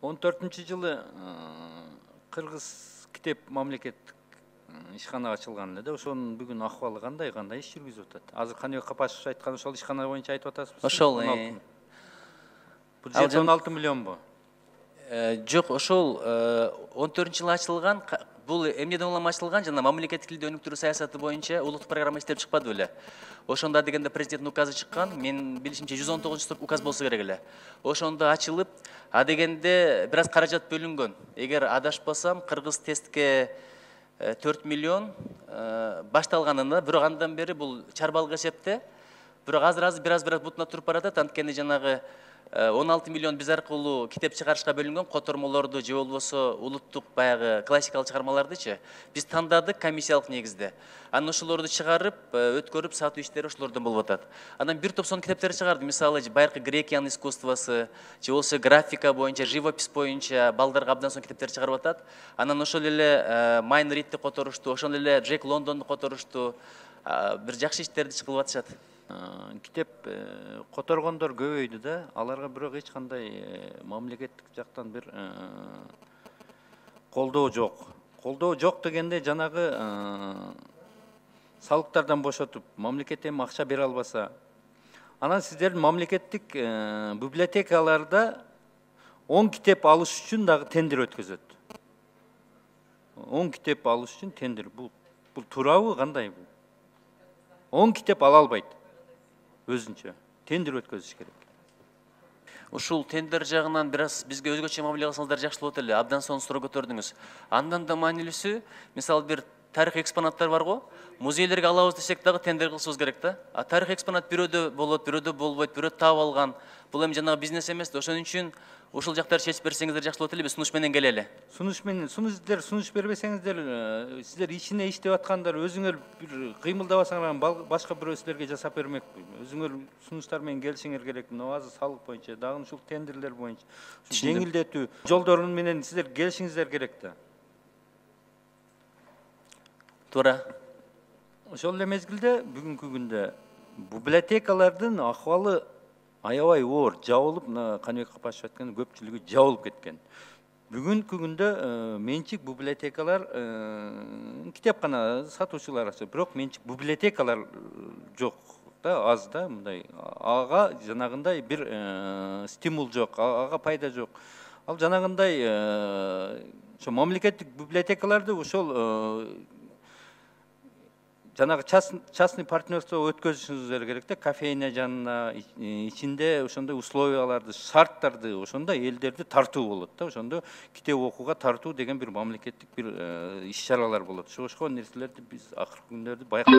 14-жылы Кыргыз китеп мамлекеттик ишкана ачылган эле да, ошонун бүгүн акыбалы кандай иш жүргүзүп атат? Азыр Каныбек Капашев айткан ошол ишкана боюнча айтып атасызбы? Ошол, Бюджет 16 миллионбу? жок, ошол 14-жылы ачылган, бул эмнеден улам ачылган, жана мамлекеттик тилди өнүктүрүү саясаты боюнча улуттук программа иштеп чыкпады беле. Ошондо дегенде президенттин указы чыккан, мен билишимче 119 указ болсо керек эле. Ошондо ачылып, дегенде бир аз каражат бөлүнгөн. Эгер адашпасам, кыргыз тестке 4 миллион башталганына, бирок андан бери бул чарбалык эсепте, бирок азыр бир аз бутуна туруп баратат. Анткени жанагы 16 миллион биз аркылуу китеп чыгарышка бөлүнгөн, котормолорду же болбосо улуттук баягы классикалык чыгармалардычы биз тандадык комиссиялык негизде. Анан ошолорду чыгарып, өткөрүп сатуу иштери ошолордон болуп атат. Анан бир топ сонун китептер чыгарды. Мисалы, байыркы Грекиянын искусствосы, же болбосо графика боюнча, живопись боюнча балдарга абдан сонун китептер чыгарып атат. Анан ошол эле Майн Ридти которушту, ошол эле Джек Лондонду которушту. Бир жакшы иштерди чыгылып атышат. Китеп которгондор көбөйдү да, аларга бирок эч кандай мамлекеттик жактан бир колдоо жок. Колдоо жок дегенде жанагы салыктардан бошотуп, мамлекет эми акча бере албаса, анан сиздердин мамлекеттик библиотекаларда 10 китеп алыш үчүн дагы тендер өткөзөт. 10 китеп алыш үчүн тендер. Бул туурабы, кандай бул? 10 китеп ала албайт. Өзүнчө тендер өткөзүш керек. Ушул тендер жагынан бир аз бизге өзгөчө мамиле кылсаңыздар жакшы болот эле. Абдан сонун суроо көтөрдүңүз. Андан да маанилүүсү, мисалы бир тарих экспонаттар бар го. Музейлерге алабыз десек дагы тендер кылышыбыз керек да. Тарих экспонат бирөөдө болот, бирөөдө болбойт, бирөө таап алган. Бул эми жанагы бизнес эмес да. Ошон үчүн ушул жактарды чечип берсеңиздер жакшы болот эле. Биз сунуш менен келели. Сунуш бербесеңиздер, сиздер ичине иштеп аткандар, өзүңөр бир кыймылдабасаңар башка бирөө силерге жасап бермек. Өзүңөр сунуштар менен келишиңер керек. Азыр салык боюнча, дагы ушул тендерлер боюнча жеңилдетүү жолдорун менен сиздер келишиңиздер керек да. Туура. Ошол эле мезгилде бүгүнкү күндө библиотекалардын акыбалы аябай оор, жабылып, Каныбек Капашев айткан көпчүлүгү жабылып кеткен. Бүгүнкү күндө менчик библиотекалар китепкана сатуучулар ачы, бирок менчик библиотекалар жок да, аз да, мындай. Ага жанагындай бир стимул жок, ага пайда жок. Ал жанагындай ошо мамлекеттик библиотекаларды ошол жанагы частный партнерство өткөзүшүңүздөр керек да, кофейня жанына, ичинде ошондой условияларды, шарттарды, ошондо элдерди тартуу болот да, ошондо китеп окууга тартуу деген бир мамлекеттик бир иш чаралар болот. Ошол нерселерди биз акыркы күндөрдө байкап